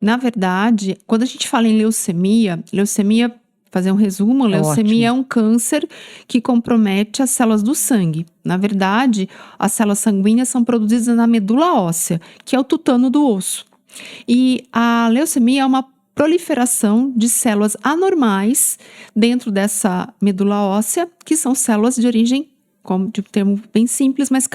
Na verdade, quando a gente fala em leucemia, fazer um resumo, É leucemia ótimo. é um câncer que compromete as células do sangue. Na verdade, as células sanguíneas são produzidas na medula óssea, que é o tutano do osso. E a leucemia é uma proliferação de células anormais dentro dessa medula óssea, que são células de origem, como de um termo bem simples, mas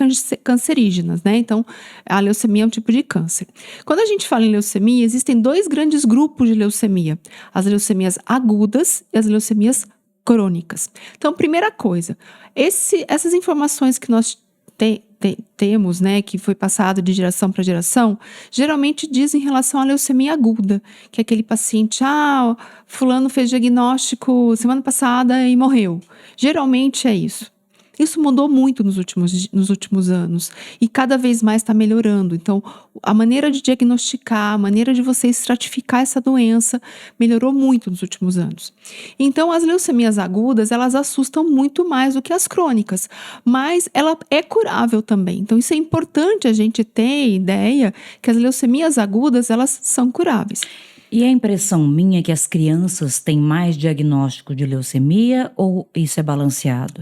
cancerígenas, né? Então, a leucemia é um tipo de câncer. Quando a gente fala em leucemia, existem dois grandes grupos de leucemia: as leucemias agudas e as leucemias crônicas. Então, primeira coisa, essas informações que nós temos, né, que foi passado de geração para geração, geralmente diz em relação à leucemia aguda, que é aquele paciente, fulano fez diagnóstico semana passada e morreu. Geralmente é isso. Isso mudou muito nos últimos anos e cada vez mais está melhorando. Então, a maneira de diagnosticar, a maneira de você estratificar essa doença melhorou muito nos últimos anos. Então, as leucemias agudas, elas assustam muito mais do que as crônicas, mas ela é curável também. Então, isso é importante a gente ter ideia que as leucemias agudas, elas são curáveis. E a impressão minha é que as crianças têm mais diagnóstico de leucemia ou isso é balanceado?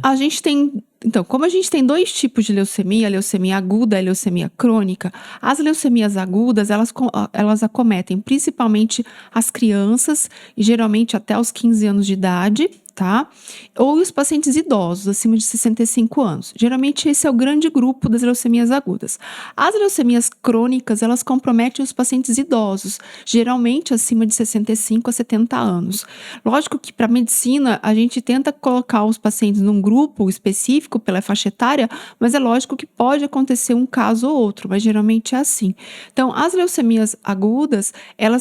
Então, como a gente tem dois tipos de leucemia, a leucemia aguda e a leucemia crônica, as leucemias agudas, elas acometem principalmente as crianças, e geralmente até os 15 anos de idade, tá? Ou os pacientes idosos, acima de 65 anos. Geralmente esse é o grande grupo das leucemias agudas. As leucemias crônicas, elas comprometem os pacientes idosos, geralmente acima de 65 a 70 anos. Lógico que para a medicina, a gente tenta colocar os pacientes num grupo específico pela faixa etária, mas é lógico que pode acontecer um caso ou outro, mas geralmente é assim. Então, as leucemias agudas, ela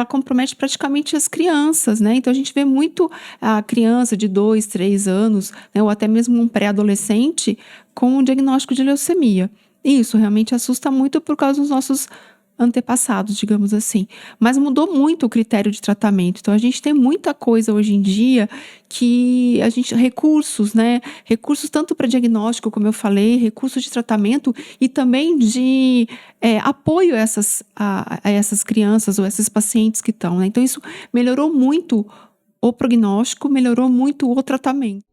compromete praticamente as crianças, né? Então, a gente vê muito a criança de 2, 3 anos, né, ou até mesmo um pré-adolescente com um diagnóstico de leucemia. E isso realmente assusta muito por causa dos nossos antepassados, digamos assim. Mas mudou muito o critério de tratamento. Então, a gente tem muita coisa hoje em dia que recursos, né? Recursos tanto para diagnóstico, como eu falei, recursos de tratamento e também de apoio a essas crianças ou esses pacientes que estão, né? Então, isso melhorou muito o prognóstico, melhorou muito o tratamento.